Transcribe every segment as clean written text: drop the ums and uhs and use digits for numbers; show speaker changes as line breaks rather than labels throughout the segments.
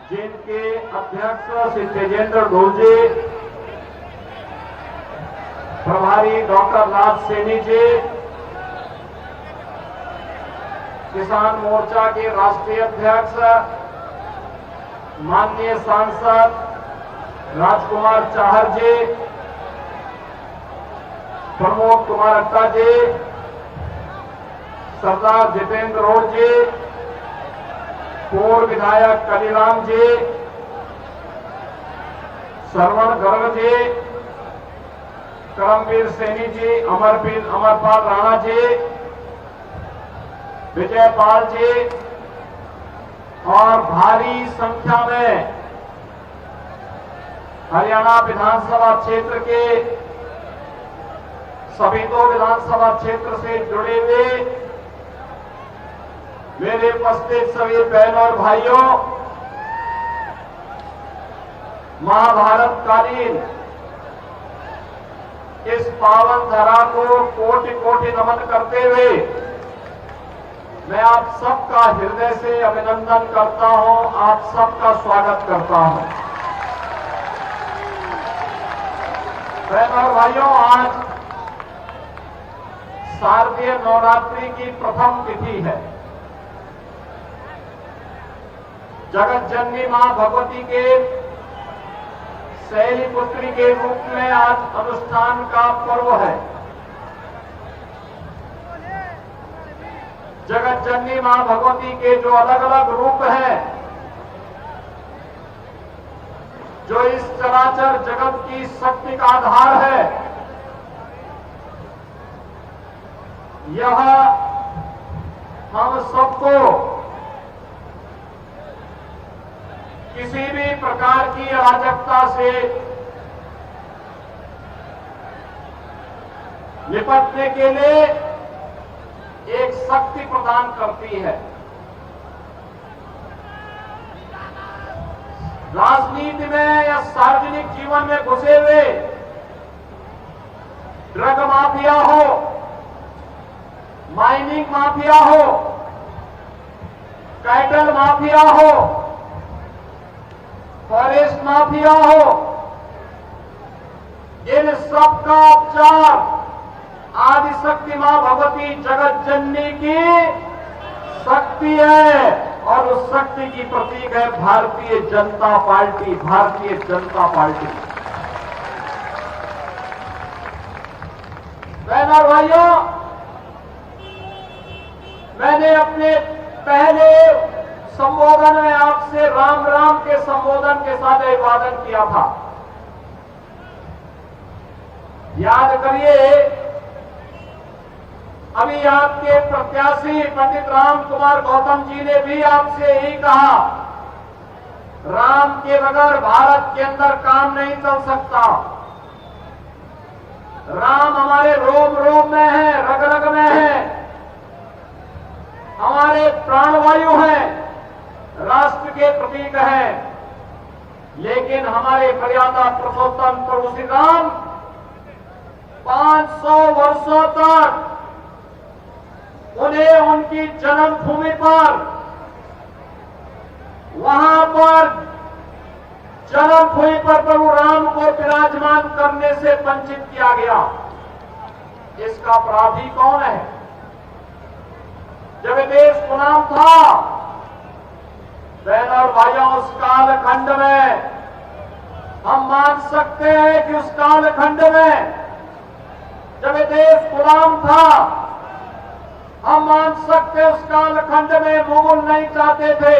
जिनके अध्यक्ष श्री तेजेंद्र ढोल जी, प्रभारी डॉक्टर राज सैनी जी, किसान मोर्चा के राष्ट्रीय अध्यक्ष माननीय सांसद राजकुमार चाहर जी, प्रमोद कुमार अट्टा जी, सरदार जितेंद्र रोड जी, पूर्व विधायक कलीराम जी, श्रवण गर्ग जी, करमवीर सैनी जी, अमरपाल राणा जी, विजयपाल जी और भारी संख्या में हरियाणा विधानसभा क्षेत्र के सभी 2 विधानसभा क्षेत्र से जुड़े हुए मेरे उपस्थित सभी बहनों और भाइयों, महाभारत कालीन इस पावन धरा को कोटि कोटि नमन करते हुए मैं आप सबका हृदय से अभिनंदन करता हूं, आप सबका स्वागत करता हूं। बहनों और भाइयों, आज शारदीय नवरात्रि की प्रथम तिथि है। जगत जननी मां भगवती के शैलपुत्री के रूप में आज अनुष्ठान का पर्व है। जगत जननी मां भगवती के जो अलग अलग रूप हैं, जो इस चराचर जगत की शक्ति का आधार है, यह हम सबको किसी भी प्रकार की अराजकता से निपटने के लिए एक शक्ति प्रदान करती है। राजनीति में या सार्वजनिक जीवन में घुसे हुए ड्रग माफिया हो, माइनिंग माफिया हो, कैटल माफिया हो, फॉरेस्ट माफिया हो, इन सब का उपचार आदिशक्ति मां भगवती जगत जननी की शक्ति है और उस शक्ति की प्रतीक है भारतीय जनता पार्टी। भारतीय जनता पार्टी। बहनों और भाइयों, मैंने अपने पहले संबोधन में आपसे राम राम के संबोधन के साथ अभिवादन किया था। याद करिए, अभी आपके प्रत्याशी पंडित राम कुमार गौतम जी ने भी आपसे यही कहा, राम के बगैर भारत के अंदर काम नहीं चल सकता। राम हमारे रोम रोम में है, रग रग में है, हमारे प्राणवायु हैं, राष्ट्र के प्रतीक हैं। लेकिन हमारे मर्यादा पुरुषोत्तम प्रभु श्री राम 500 वर्षों तक उन्हें उनकी जन्मभूमि पर, वहां पर जन्मभूमि पर प्रभु राम को विराजमान करने से वंचित किया गया। इसका अपराधी कौन है? जब देश गुलाम था, बहनों और भाइयों, उस कालखंड में हम मान सकते हैं कि उस कालखंड में जब देश गुलाम था, हम मान सकते उस कालखंड में मुगल नहीं चाहते थे,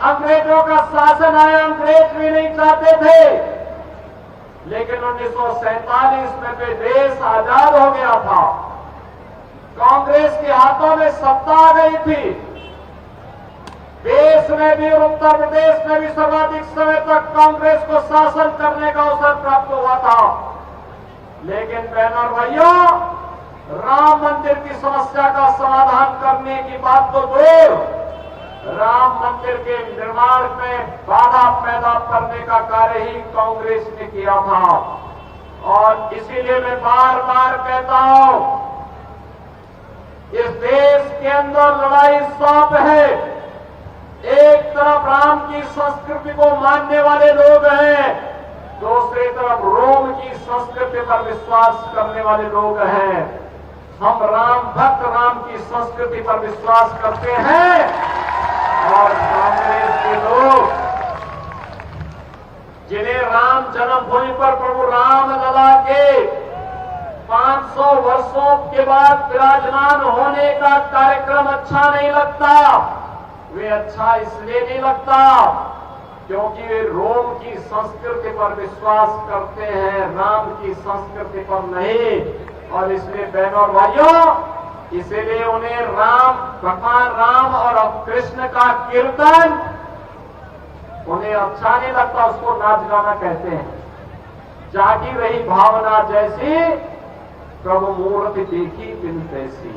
अंग्रेजों का शासन आया, अंग्रेज भी नहीं चाहते थे। लेकिन 1947 में भी देश आजाद हो गया था, कांग्रेस के हाथों में सत्ता आ गई थी। देश में भी और उत्तर प्रदेश में भी सर्वाधिक समय तक कांग्रेस को शासन करने का अवसर प्राप्त हुआ था। लेकिन बहनों और भाइयों, राम मंदिर की समस्या का समाधान करने की बात तो दूर, राम मंदिर के निर्माण में बाधा पैदा करने का कार्य ही कांग्रेस ने किया था। और इसीलिए मैं बार बार कहता हूं, इस देश के अंदर लड़ाई सांप है। एक तरफ तरफ राम की संस्कृति को मानने वाले लोग हैं, दूसरी तरफ रोम की संस्कृति पर विश्वास करने वाले लोग हैं। हम राम भक्त राम की संस्कृति पर विश्वास करते हैं और कांग्रेस के लोग जिन्हें राम जन्मभूमि पर प्रभु राम लला के 500 वर्षों के बाद विराजमान होने का कार्यक्रम अच्छा नहीं लगता, वे अच्छा इसलिए नहीं लगता क्योंकि वे रोम की संस्कृति पर विश्वास करते हैं, राम की संस्कृति पर नहीं। और इसलिए बहनों और भाइयों, इसीलिए उन्हें राम, भगवान राम और अब कृष्ण का कीर्तन उन्हें अच्छा नहीं लगता, उसको नाच गाना कहते हैं। जागी रही भावना जैसी प्रभु मूर्ति देखी बिन तैसी।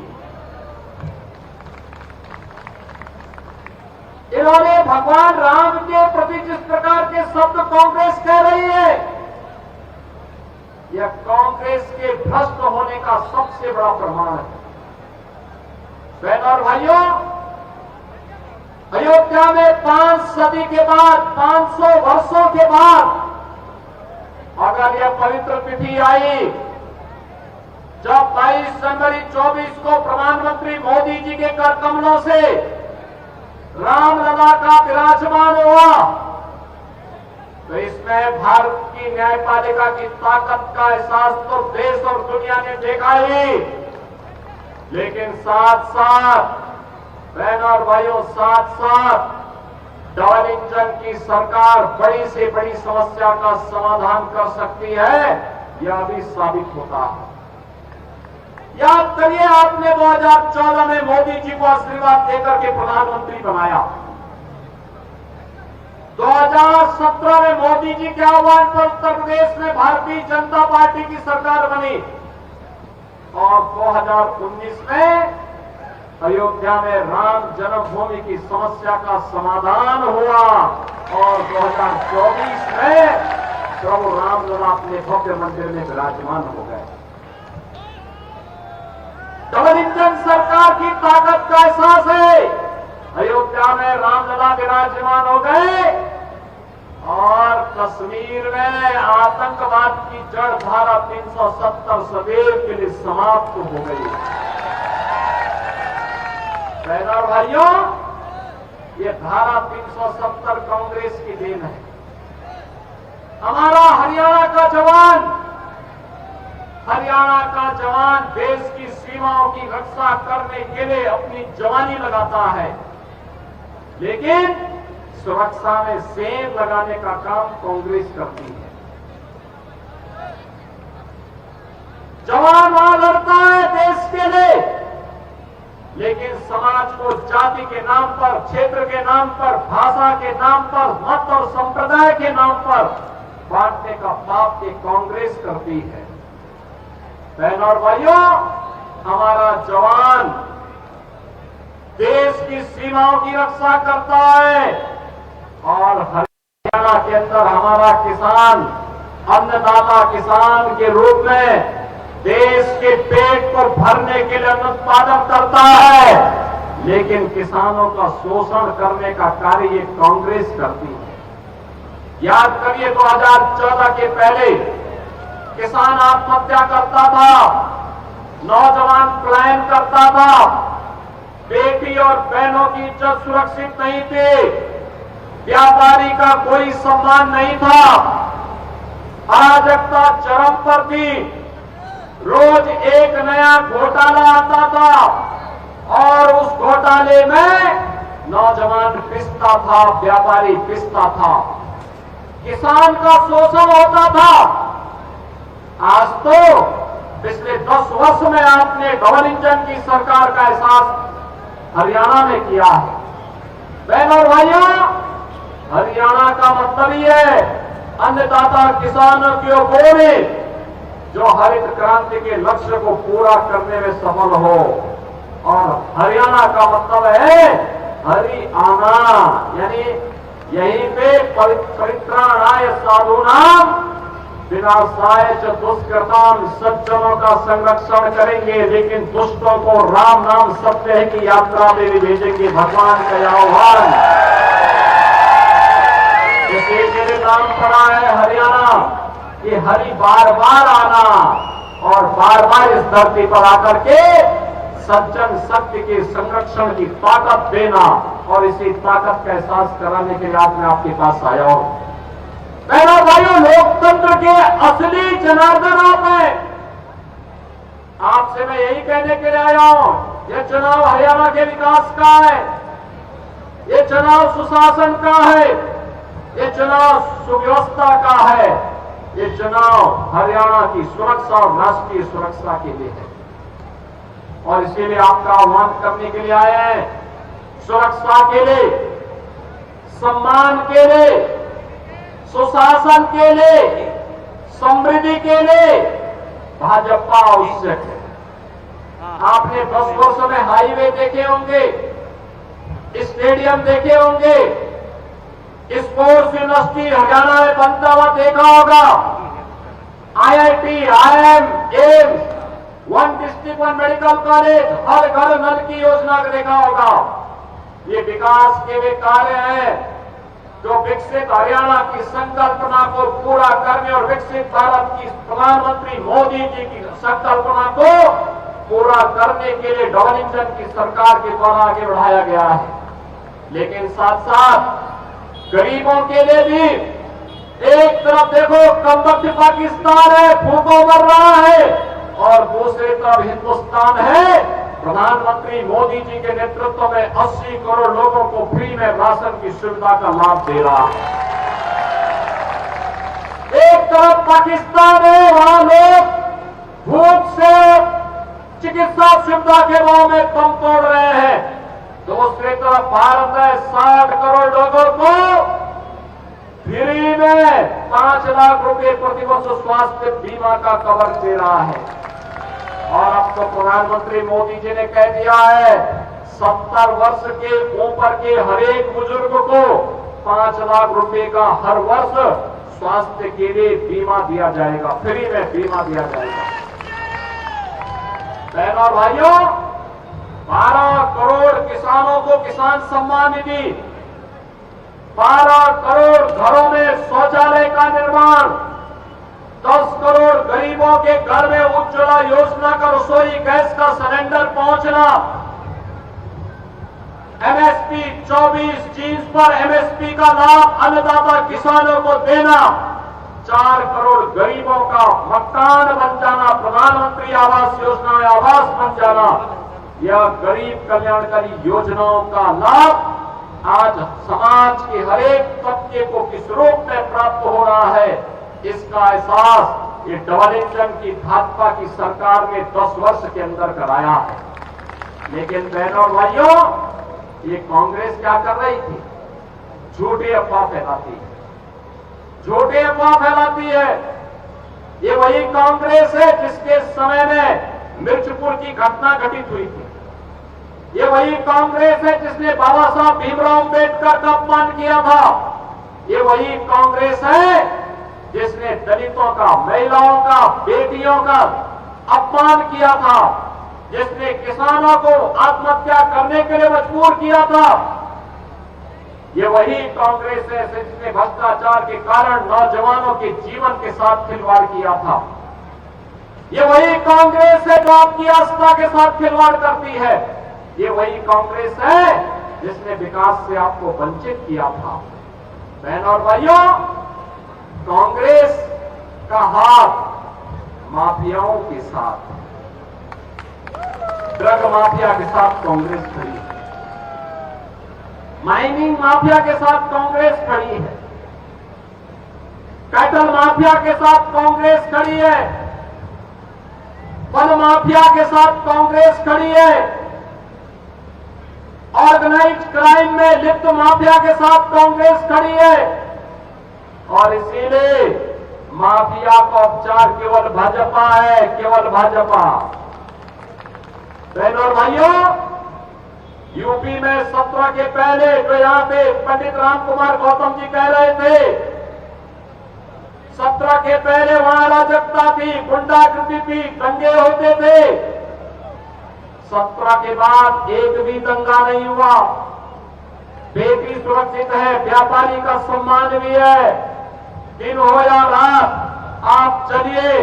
इन्होंने भगवान राम के प्रति जिस प्रकार के शब्द कांग्रेस कह रही है, यह कांग्रेस के भ्रष्ट होने का सबसे बड़ा प्रमाण है। बहनों और भाइयों, अयोध्या में 5 सदी के बाद, 500 वर्षों के बाद अगर यह पवित्र तिथि आई जब 22 जनवरी 24 को प्रधानमंत्री मोदी जी के कर कमलों से रामलला का विराजमान हुआ, तो इसमें भारत की न्यायपालिका की ताकत का एहसास तो देश और दुनिया ने देखा ही, लेकिन साथ साथ बहनों और भाइयों, साथ साथ डबल इंजन की सरकार बड़ी से बड़ी समस्या का समाधान कर सकती है, यह भी साबित होता है। याद करिए, आपने 2014 में मोदी जी को आशीर्वाद देकर के प्रधानमंत्री बनाया। 2017 में मोदी जी के आह्वान पर उत्तर प्रदेश में भारतीय जनता पार्टी की सरकार बनी और 2019 में अयोध्या में राम जन्मभूमि की समस्या का समाधान हुआ और 2024 में प्रभु रामलला अपने भव्य मंदिर में विराजमान हो गए। डबल इंजन सरकार की ताकत का एहसास है। अयोध्या में रामलला विराजमान हो गए और कश्मीर में आतंकवाद की जड़ धारा 370 सदैव के लिए समाप्त हो गई। बहनों और भाइयों, ये धारा 370 कांग्रेस की देन है। हमारा हरियाणा का जवान देश की सीमाओं की रक्षा करने के लिए अपनी जवानी लगाता है, लेकिन सुरक्षा में सेंध लगाने का काम कांग्रेस करती है। जवान वहां लड़ता है देश के लिए, लेकिन समाज को जाति के नाम पर, क्षेत्र के नाम पर, भाषा के नाम पर, मत और संप्रदाय के नाम पर बांटने का पाप ये कांग्रेस करती है। बहनों और भाइयों, हमारा जवान देश की सीमाओं की रक्षा करता है और हरियाणा के अंदर हमारा किसान, अन्नदाता किसान के रूप में देश के पेट को भरने के लिए अन्न उत्पादन करता है, लेकिन किसानों का शोषण करने का कार्य ये कांग्रेस करती है। याद करिए, 2014 के पहले किसान आत्महत्या करता था, नौजवान पलायन करता था, बेटी और बहनों की इज्जत सुरक्षित नहीं थी, व्यापारी का कोई सम्मान नहीं था, अराजकता चरम पर थी, रोज एक नया घोटाला आता था और उस घोटाले में नौजवान पिसता था, व्यापारी पिसता था, किसान का शोषण होता था। आज तो पिछले 10 वर्ष में आपने डबल इंजन की सरकार का एहसास हरियाणा में किया है। बहनों और भाइयों, हरियाणा का मतलब ही है अन्नदाता किसानों की ओर जो हरित क्रांति के लक्ष्य को पूरा करने में सफल हो, और हरियाणा का मतलब है हरियाणा, यानी यहीं पे परित्राणाय साधूनाम विनाशाय च दुष्कृताम, सज्जनों का संरक्षण करेंगे लेकिन दुष्टों को राम नाम सत्य है की यात्रा में भी भेजेंगे। भगवान का आह्वान। इसलिए मेरे नाम पड़ा है हरियाणा, कि हरि बार बार आना और बार बार इस धरती पर आकर के सज्जन सत्य के संरक्षण की ताकत देना और इसी ताकत का एहसास कराने के लिए आज मैं आपके पास आया हूं। बहनों भाइयों, लोकतंत्र के असली जनार्दन आप हैं। आपसे मैं यही कहने के लिए आया हूं, यह चुनाव हरियाणा के विकास का है, ये चुनाव सुशासन का है, ये चुनाव सुव्यवस्था का है, ये चुनाव हरियाणा की सुरक्षा और राष्ट्रीय सुरक्षा के लिए है। और इसीलिए आपका आह्वान करने के लिए आए हैं, सुरक्षा के लिए, सम्मान के लिए, सुशासन के लिए, समृद्धि के लिए भाजपा आवश्यक है। आपने 10 वर्षों में हाईवे देखे होंगे, स्टेडियम देखे होंगे, स्पोर्ट्स यूनिवर्सिटी हरियाणा में बनता हुआ देखा होगा, IIT, IIM, AIIMS, 1 district 1 medical college, हर घर नल की योजना को देखा होगा। ये विकास के वे कार्य हैं जो विकसित हरियाणा की संकल्पना को पूरा करने और विकसित भारत की प्रधानमंत्री मोदी जी की संकल्पना को पूरा करने के लिए डबल इंजन की सरकार के द्वारा आगे बढ़ाया गया है। लेकिन साथ साथ गरीबों के लिए भी, एक तरफ देखो कमबख्त पाकिस्तान है, भूखों मर रहा है, और दूसरी तरफ हिंदुस्तान है, प्रधानमंत्री मोदी जी के नेतृत्व में 80 करोड़ लोगों को फ्री में राशन की सुविधा का लाभ दे रहा है। एक तरफ पाकिस्तान है, वहां लोग भूख से चिकित्सा सुविधा के भाव में दम तोड़ रहे हैं। दूसरी तरफ भारत है, 60 करोड़ लोगों को फ्री में 5 लाख रुपए प्रतिवर्ष स्वास्थ्य बीमा का कवर दे रहा है। और अब तो प्रधानमंत्री मोदी जी ने कह दिया है, 70 वर्ष के ऊपर के हर एक बुजुर्ग को 5 लाख रुपए का हर वर्ष स्वास्थ्य के लिए बीमा दिया जाएगा, फ्री में बीमा दिया जाएगा। बहनों और भाइयों, 12 करोड़ किसानों को किसान सम्मान निधि, 12 करोड़ घरों में शौचालय का निर्माण, 10 करोड़ गरीबों के घर में उज्ज्वला योजना का रसोई गैस का सिलेंडर पहुंचना, MSP 24 चीज पर MSP का लाभ अन्नदाता किसानों को देना, 4 करोड़ गरीबों का मकान बन जाना, प्रधानमंत्री आवास योजना में आवास बन जाना, यह गरीब कल्याणकारी योजनाओं का लाभ आज समाज के हर एक तबके को किस रूप में प्राप्त हो रहा है, इसका एहसास ये डबल इंजन की भाजपा की सरकार ने 10 वर्ष के अंदर कराया है। लेकिन बहनों और भाइयों, ये कांग्रेस क्या कर रही थी? झूठी अफवाह फैलाती है, झूठी अफवाह फैलाती है। ये वही कांग्रेस है जिसके समय में मिर्चपुर की घटना घटित हुई थी। ये वही कांग्रेस है जिसने बाबा साहब भीमराव अंबेडकर का अपमान किया था। ये वही कांग्रेस है जिसने दलितों का, महिलाओं का, बेटियों का अपमान किया था, जिसने किसानों को आत्महत्या करने के लिए मजबूर किया था। ये वही कांग्रेस है जिसने भ्रष्टाचार के कारण नौजवानों के जीवन के साथ खिलवाड़ किया था। ये वही कांग्रेस है जो आपकी आस्था के साथ खिलवाड़ करती है। ये वही कांग्रेस है जिसने विकास से आपको वंचित किया था। बहनों और भाइयों, कांग्रेस का हाथ माफियाओं के साथ, ड्रग माफिया के साथ कांग्रेस खड़ी है, माइनिंग माफिया के साथ कांग्रेस खड़ी है, कैटल माफिया के साथ कांग्रेस खड़ी है, वन माफिया के साथ कांग्रेस खड़ी है, ऑर्गेनाइज्ड क्राइम में लिप्त माफिया के साथ कांग्रेस खड़ी है। और इसीलिए माफिया का उपचार केवल भाजपा है, केवल भाजपा। बहनों और भाइयों, यूपी में 17 के पहले जो यहां पे पंडित राम कुमार गौतम जी कह रहे थे, 17 के पहले वहां अराजकता थी, गुंडागर्दी थी, दंगे होते थे। 17 के बाद एक भी दंगा नहीं हुआ, बेटी सुरक्षित है, व्यापारी का सम्मान भी है। दिन हो या रात आप चलिए,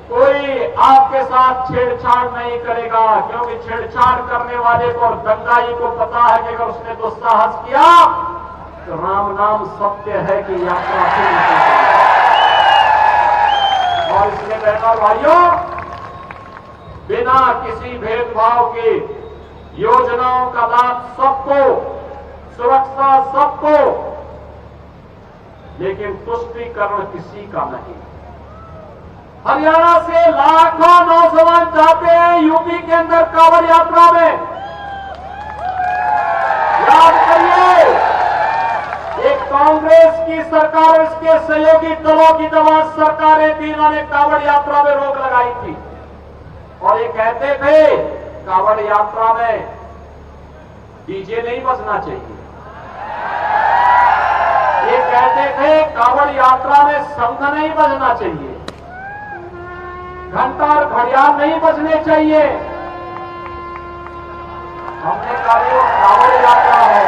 कोई आपके साथ छेड़छाड़ नहीं करेगा, क्योंकि छेड़छाड़ करने वाले को और दंगाई को पता है कि अगर उसने दुस्साहस किया तो राम नाम सत्य है कि यात्रा से और इसलिए बहनों और भाइयों, बिना किसी भेदभाव के योजनाओं का लाभ सबको, सुरक्षा सबको, लेकिन तुष्टीकरण किसी का नहीं। हरियाणा से लाखों नौजवान जाते हैं यूपी के अंदर कांवड़ यात्रा में। याद करिए, एक कांग्रेस की सरकार, इसके सहयोगी दलों की तमाम सरकारें थी, इन्होंने कांवड़ यात्रा में रोक लगाई थी और ये कहते थे कांवड़ यात्रा में डीजे नहीं बजना चाहिए। ये कहते थे कांवड़ यात्रा में शंख नहीं बजना चाहिए, घंटा और घड़ियाल नहीं बजने चाहिए। हमने कहा ये कांवड़ यात्रा है,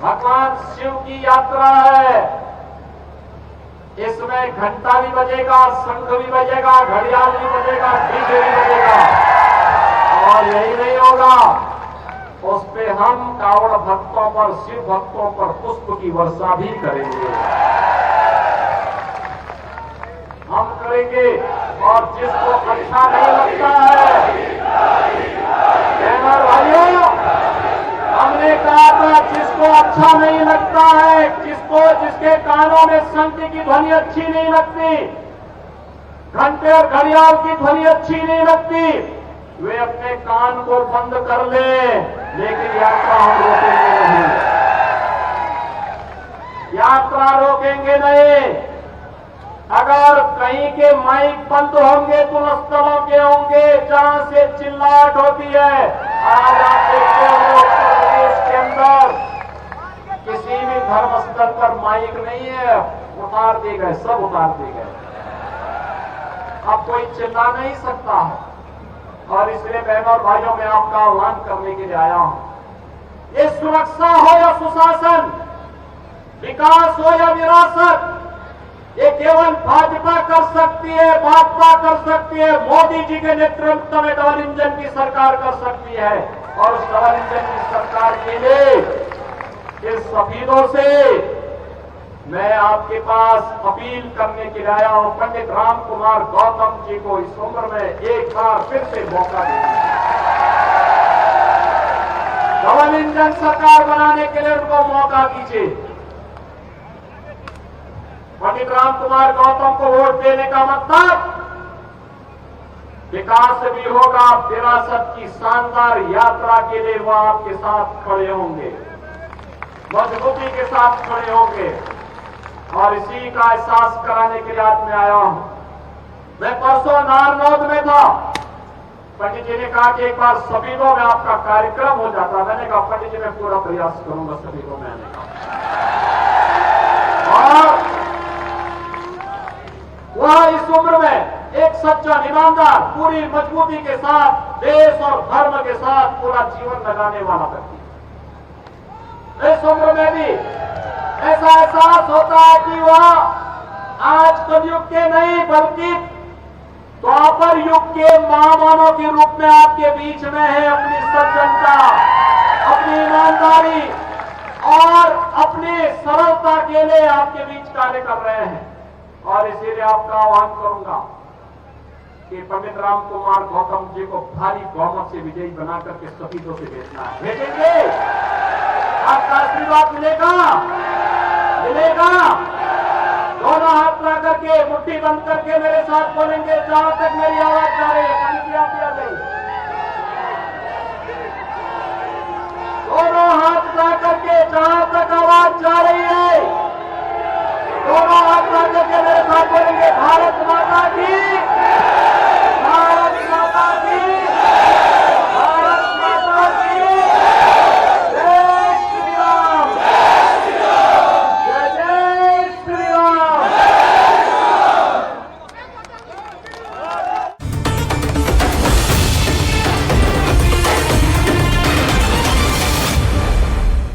भगवान शिव की यात्रा है, इसमें घंटा भी बजेगा, शंख भी बजेगा, घड़ियाल भी बजेगा, डीजे भी बजेगा और यही नहीं होगा, उस पे हम कांवड़ भक्तों पर, शिव भक्तों पर पुष्प की वर्षा भी करेंगे, हम करेंगे। और जिसको अच्छा नहीं लगता है, भाइयों, हमने कहा था जिसको अच्छा नहीं लगता है, जिसके कानों में शंख की ध्वनि अच्छी नहीं लगती, घंटे और घड़ियाल की ध्वनि अच्छी नहीं लगती, वे अपने कान को बंद कर ले, लेकिन यात्रा हम रोकेंगे नहीं, यात्रा रोकेंगे नहीं। अगर कहीं के माइक बंद होंगे तो स्थलों के होंगे जहां से चिल्लाहट होती है। आज आप देखते हो उत्तर प्रदेश के अंदर किसी भी धर्म स्थल पर माइक नहीं है, उतार दिए गए, सब उतार दिए गए, अब कोई चिल्ला नहीं सकता है। और इसलिए बहनों और भाइयों, मैं आपका आह्वान करने के लिए आया हूं, ये सुरक्षा हो या सुशासन, विकास हो या विरासत, ये केवल भाजपा कर सकती है, भाजपा कर सकती है, मोदी जी के नेतृत्व में डबल इंजन की सरकार कर सकती है। और उस डबल इंजन की सरकार के लिए इस सफीदों से मैं आपके पास अपील करने के लिए आया हूं, पंडित राम कुमार गौतम जी को इस उम्र में एक बार फिर से मौका दीजिए, डबल इंजन सरकार बनाने के लिए उनको मौका दीजिए। पंडित राम कुमार गौतम को वोट देने का मतलब विकास भी होगा, विरासत की शानदार यात्रा के लिए वो आपके साथ खड़े होंगे, मजबूती के साथ खड़े होंगे। और इसी का एहसास कराने के लिए आज मैं आया हूं। मैं परसों नारनौद में था, पंडित जी ने कहा कि एक बार सफीदों में आपका कार्यक्रम हो जाता, मैंने कहा पंडित जी मैं पूरा प्रयास करूंगा सफीदों में आने का। और वह इस उम्र में एक सच्चा ईमानदार, पूरी मजबूती के साथ, देश और धर्म के साथ पूरा जीवन लगाने वाला व्यक्ति, इस उम्र में भी ऐसा एहसास होता है कि वह आज कलयुग के नहीं बल्कि द्वापर युग के महामानव के रूप में आपके बीच में है, अपनी सज्जनता, अपनी ईमानदारी और अपनी सरलता के लिए आपके बीच कार्य कर रहे हैं। और इसीलिए आपका आह्वान करूंगा कि पंडित राम कुमार गौतम जी को भारी बहुमत से विजयी बनाकर के सफीदों से भेजना है। भेजेंगे, आपका आशीर्वाद मिलेगा, मिलेगा। दोनों हाथ ला करके, मुट्ठी बंद करके मेरे साथ बोलेंगे, जहां तक मेरी आवाज जा रही है, पंडित जी आप भी आ जाइए। दोनों हाथ ला करके जहां तक आवाज जा रही